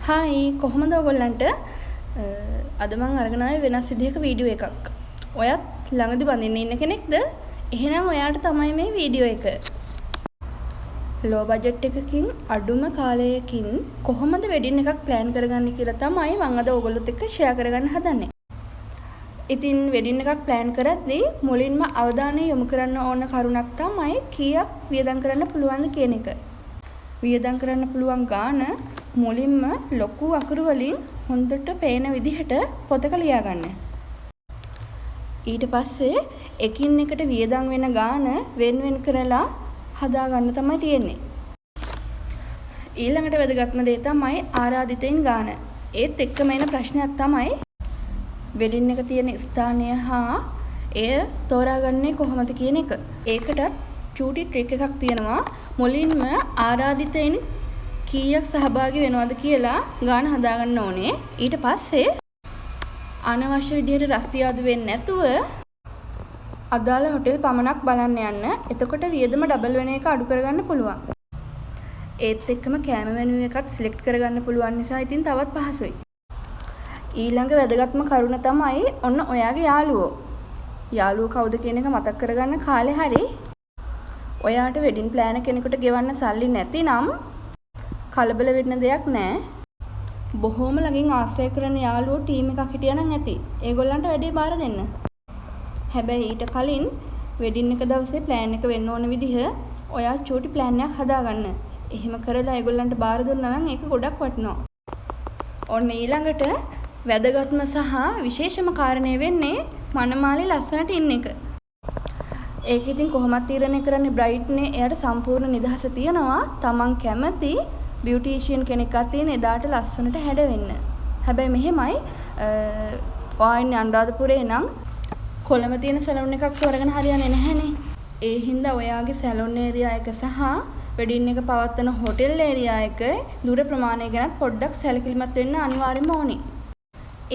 Hi කොහොමද ඔයගොල්ලන්ට අද මම අරගෙන ආවේ වෙනස් විදිහක වීඩියෝ එකක්. ඔයත් ළඟදි බඳින්න ඉන්න කෙනෙක්ද? එහෙනම් ඔයාට තමයි මේ වීඩියෝ එක. ලෝ බජට් එකකින් අඩුම කාලයකින් කොහොමද වෙඩින් එකක් ප්ලෑන් කරගන්නේ කියලා තමයි මම අද ඔයගොල්ලොත් එක්ක ෂෙයා කරගන්න හදන්නේ. ඉතින් වෙඩින් එකක් ප්ලෑන් කරද්දී මුලින්ම අවධානය යොමු කරන්න ඕන කරුණක් තමයි කීයක් වියදම් කරන්න පුළුවන්ද කියන එක. වියදම් කරන්න පුළුවන් ගාන මුලින්ම ලොකු අකුරු වලින් හොඳට පේන විදිහට පොතක ලියා ගන්න. ඊට පස්සේ එකින් එකට වියදම් වෙන ගාන වෙන වෙන කරලා හදා ගන්න තමයි තියෙන්නේ. ඊළඟට වැදගත්ම දේ තමයි ආරාධිතයින් ගාන. ඒත් එක්කම එන ප්‍රශ්නයක් තමයි වෙඩින් එක තියෙන ස්ථානය හා එය තෝරාගන්නේ කොහොමද කියන එක. ඒකටත් චූටි ට්‍රික් එකක් තියෙනවා. මුලින්ම ආරාධිතයින් කීයක් සහභාගී වෙනවද කියලා ගාන හදාගන්න ඕනේ. ඊට පස්සේ අනවශ්‍ය විදිහට රස්තියාදු වෙන්නේ නැතුව අදාළ හොටෙල් පමණක් බලන්න යන්න. එතකොට වියදම ඩබල් වෙන එක අඩු කරගන්න පුළුවන්. ඒත් එක්කම කෑම මෙනු එකත් සිලෙක්ට් කරගන්න පුළුවන් නිසා ඉතින් තවත් පහසුයි. ඊළඟ වැදගත්ම කරුණ තමයි ඔන්න ඔයාගේ යාළුවෝ. යාළුවෝ කවුද කියන එක මතක් කරගන්න කාලේ හරි ඔයාට වෙඩින් ප්ලෑනර් කෙනෙකුට ගෙවන්න සල්ලි නැතිනම් කලබල වෙන්න දෙයක් නැහැ. බොහොම ළඟින් ආශ්‍රය කරන යාළුවෝ ටීම් එකක් හිටියනම් ඇති. ඒගොල්ලන්ට වැඩේ බාර දෙන්න. හැබැයි ඊට කලින් වෙඩින් එක දවසේ ප්ලෑන් එක වෙන්න ඕන විදිහ ඔයා චූටි ප්ලෑන් එකක් හදාගන්න. එහෙම කරලා ඒගොල්ලන්ට බාර දුන්නා නම් ඒක ගොඩක් වටිනවා. ඔන්න ඊළඟට වැදගත්ම සහ විශේෂම කාරණේ වෙන්නේ මනමාලි ලස්සනට ඉන්න එක. ඒක ඉතින් කොහොමද තීරණය කරන්නේ බ්‍රයිට්නේ එයාට සම්පූර්ණ නිදහස තියනවා. තමන් කැමති බියුටිෂියන් කෙනෙක්ක් තියෙන එදාට ලස්සනට හැඩ වෙන්න. හැබැයි මෙහෙමයි ඔයා අනුරාධපුරේ නම් කොළඹ තියෙන සැලොන් එකක් තෝරගෙන හරියන්නේ නැහැනේ. ඒ හින්දා ඔයාගේ සැලොන් ඒරියා එක සහ වෙඩින් එක පවත්වන හොටෙල් ඒරියා එක දුර ප්‍රමාණය ගැනත් පොඩ්ඩක් සැලකිලිමත් වෙන්න අනිවාර්යයෙන්ම ඕනේ.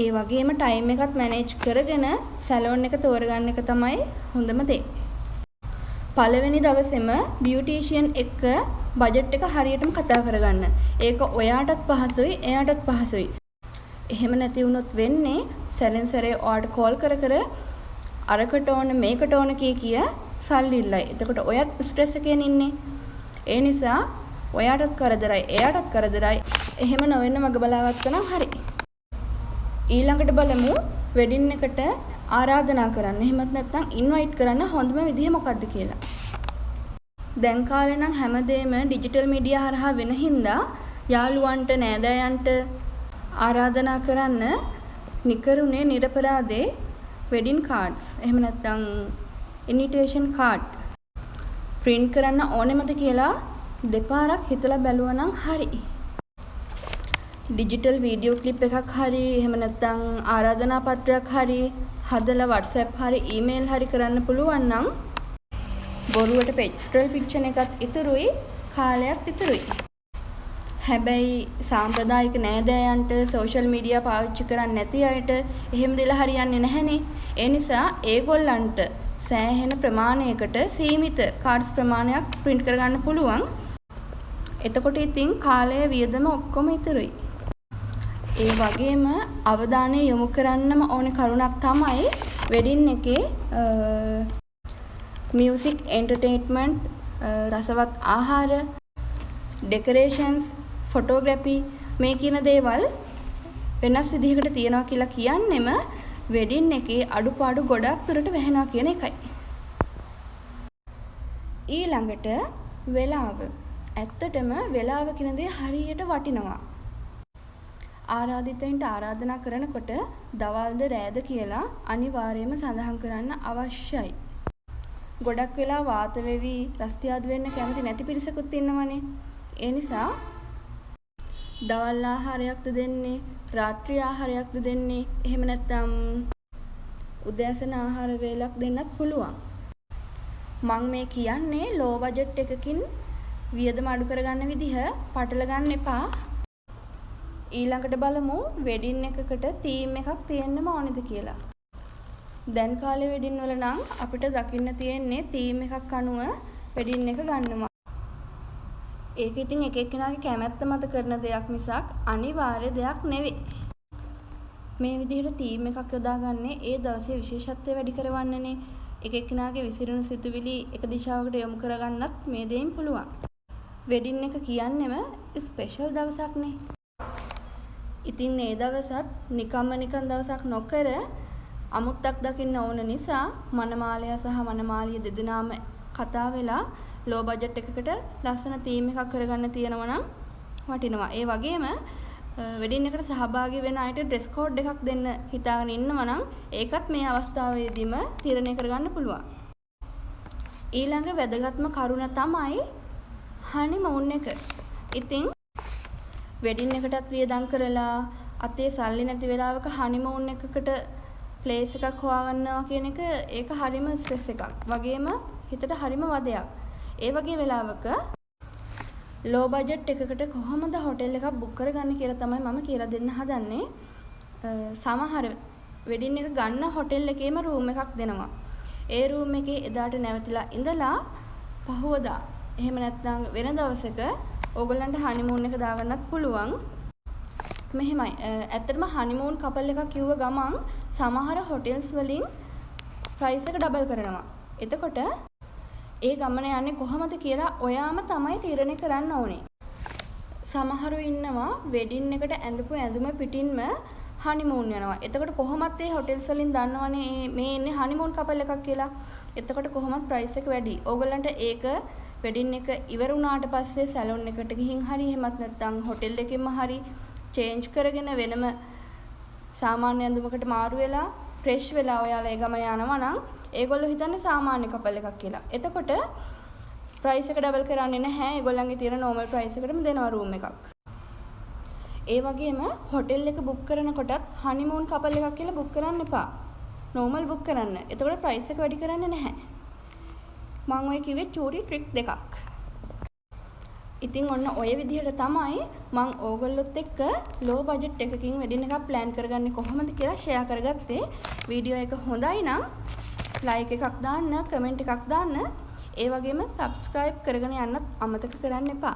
ඒ වගේම ටයිම් එකත් මැනේජ් කරගෙන සැලොන් එක තෝරගන්න එක තමයි හොඳම දේ. පළවෙනි දවසේම බියුටිෂියන් එක්ක බජට් එක හරියටම කතා කරගන්න. ඒක ඔයාටත් පහසුයි, එයාටත් පහසුයි. එහෙම නැති වුණොත් වෙන්නේ සැරෙන් සැරේ ඔයාට කෝල් කර කර අරකට ඕන මේකට ඕන කිය සල්ලි ඉල්ලයි. එතකොට ඔයත් ස්ට්‍රෙස් එකෙන් ඉන්නේ. ඒ නිසා ඔයාටත් කරදරයි, එයාටත් කරදරයි. එහෙම නොවෙන්න මග බලාගත්තා නම් හරි. ඊළඟට බලමු වෙඩින් එකට ආරාධනා කරන්න. එහෙමත් නැත්නම් ඉන්වයිට් කරන්න හොඳම විදිහ මොකක්ද කියලා. දැන් කාලේ නම් හැමදේම ඩිජිටල් මීඩියා හරහා වෙන හින්දා යාළුවන්ට නෑදෑයන්ට ආරාධනා කරන්න නිකරුණේ නිරපරාදේ වෙඩින් කාඩ්ස්. එහෙම නැත්නම් ඉන්විටේෂන් කාඩ් print කරන්න ඕනෙමද කියලා දෙපාරක් හිතලා බැලුවා නම් හරි. ඩිජිටල් වීඩියෝ ක්ලිප් එකක් හරි එහෙම නැත්නම් ආරාධනා පත්‍රයක් හරි හදලා WhatsApp හරි ඊමේල් හරි කරන්න පුළුවන් නම් බොරුවට පෙට්‍රල් ෆික්ෂන් එකත් ඉතුරුයි කාලයත් ඉතුරුයි. හැබැයි සාම්ප්‍රදායික නෑදෑයන්ට සෝෂල් මීඩියා පාවිච්චි කරන්නේ නැති අයට එහෙම දෙලා හරියන්නේ නැහනේ. ඒ නිසා ඒගොල්ලන්ට සෑහෙන ප්‍රමාණයකට සීමිත කාඩ්ස් ප්‍රමාණයක් print කරගන්න පුළුවන්. එතකොට ඉතින් කාලය වියදම ඔක්කොම ඉතුරුයි. ඒ වගේම අවධානය යොමු කරන්නම ඕන කරුණක් තමයි වෙඩින් එකේ මියුසික් එන්ටර්ටේන්මන්ට් රසවත් ආහාර ඩෙකොරේෂන්ස් ෆොටෝග්‍රැෆි මේ කියන දේවල් වෙනස් විදිහකට තියනවා කියලා කියන්නෙම වෙඩින් එකේ අඩුපාඩු ගොඩක් දුරට වැහෙනවා කියන එකයි. ඊළඟට වෙලාව. ඇත්තටම වෙලාව කියන දේ හරියට වටිනවා. ආරාධිතයින්ට ආරාධනා කරනකොට දවල්ද රෑද කියලා අනිවාර්යයෙන්ම සඳහන් කරන්න අවශ්‍යයි. ගොඩක් වෙලා වාත වෙවි රස්තියාදු වෙන්න කැමති නැති පිරිසකුත් ඉන්නවනේ. ඒ නිසා දවල් ආහාරයක්ද දෙන්නේ, රාත්‍රී ආහාරයක්ද දෙන්නේ, එහෙම නැත්නම් උදෑසන ආහාර වේලක් දෙන්නත් පුළුවන්. මම මේ කියන්නේ ලෝ බජට් එකකින් වියදම අඩු කරගන්න විදිහ පටල ගන්න එපා. ඊළඟට බලමු වෙඩින් එකකට තීම් එකක් තියෙන්නම ඕනේද කියලා. දැන් කාලේ වෙඩින් වල නම් අපිට දකින්න තියෙන්නේ තීම් එකක් අනුව වෙඩින් එක ගන්නවා. ඒක ඉතින් එක එක්කෙනාගේ කැමැත්ත මත කරන දෙයක් මිසක් අනිවාර්ය දෙයක් නෙවෙයි. මේ විදිහට ටීම් එකක් යොදාගන්නේ ඒ දවසේ විශේෂත්වය වැඩි කරවන්නනේ. එක එක්කෙනාගේ විසිරුණු සිතුවිලි එක දිශාවකට යොමු කරගන්නත් මේ දෙයින් පුළුවන්. වෙඩින් එක කියන්නේම ස්පෙෂල් දවසක්නේ. ඉතින් මේ දවසත් නිකන් දවසක් නොකර අමුත්තක් දකින්න ඕන නිසා මනමාලයා සහ මනමාලිය දෙදෙනාම කතා වෙලා ලෝ බජට් එකකට ලස්සන තීම් එකක් කරගන්න තියෙනවා නම් වටිනවා. ඒ වගේම වෙඩින් එකට සහභාගී වෙන අයට ඩ්‍රෙස් කෝඩ් එකක් දෙන්න හිතාගෙන ඉන්නවා නම් ඒකත් මේ අවස්ථාවේදීම තීරණය කරගන්න පුළුවන්. ඊළඟ වැදගත්ම කරුණ තමයි හනිමූන් එක. ඉතින් වෙඩින් එකටත් වියදම් කරලා අතේ සල්ලි නැති වෙලාවක හනිමූන් එකකට ප්ලේස් එකක් හොයාගන්නවා කියන එක ඒක හරිම ස්ට්‍රෙස් එකක්. වගේම හිතට හරිම වදයක්. ඒ වගේ වෙලාවක ලෝ බජට් එකකට කොහොමද හොටෙල් එකක් බුක් කරගන්නේ කියලා තමයි මම කියලා දෙන්න හදන්නේ. සමහර වෙඩින් එක ගන්න හොටෙල් එකේම රූම් එකක් දෙනවා. ඒ රූම් එකේ එදාට නැවතිලා ඉඳලා පහුවදා එහෙම නැත්නම් වෙන දවසක ඕගොල්ලන්ට හනිමූන් එක දාගන්නත් පුළුවන්. මෙහෙමයි. ඇත්තටම හනිමූන් කපල් එකක් කිව්ව ගමන් සමහර හොටෙල්ස් වලින් ප්‍රයිස් එක ඩබල් කරනවා. එතකොට ඒ ගමන යන්නේ කොහමද කියලා ඔයාම තමයි තීරණය කරන්න ඕනේ. සමහරු ඉන්නවා වෙඩින් එකට ඇඳපු ඇඳුම පිටින්ම හනිමූන් යනවා. එතකොට කොහොමත් ඒ හොටෙල්ස් වලින් දන්නවනේ මේ ඉන්නේ හනිමූන් කපල් එකක් කියලා. එතකොට කොහොමත් ප්‍රයිස් එක වැඩි. ඕගොල්ලන්ට ඒක වෙඩින් එක ඉවර වුණාට පස්සේ සැලොන් එකට ගිහින් හරි එහෙමත් නැත්නම් හොටෙල් එකෙන්ම හරි චේන්ජ් කරගෙන වෙනම සාමාන්‍ය ඇඳුමකට මාරු වෙලා ෆ්‍රෙෂ් වෙලා ඔයාලා ඒ ගමන යනවා නම් ඒගොල්ලෝ හිතන්නේ සාමාන්‍ය කපල් එකක් කියලා. එතකොට ප්‍රයිස් එක ඩබල් කරන්නේ නැහැ. ඒගොල්ලන්ගේ තියෙන නෝමල් ප්‍රයිස් එකටම දෙනවා රූම් එකක්. ඒ වගේම හොටෙල් එක බුක් කරනකොටත් හනිමූන් කපල් එකක් කියලා බුක් කරන්න එපා. නෝමල් බුක් කරන්න. එතකොට ප්‍රයිස් එක වැඩි කරන්නේ නැහැ. මම ඔය කිව්වේ චූටි ට්‍රික් දෙකක්. ඉතින් ඔන්න ඔය විදිහට තමයි මම ඕගොල්ලොත් එක්ක ලෝ බජට් එකකින් වෙඩින් එකක් ප්ලෑන් කරගන්නේ කොහොමද කියලා ෂෙයා කරගත්තේ. වීඩියෝ එක හොඳයි නම් ලයික් එකක් දාන්න, කමෙන්ට් එකක් දාන්න. ඒ වගේම සබ්ස්ක්‍රයිබ් කරගෙන යන්නත් අමතක කරන්න එපා.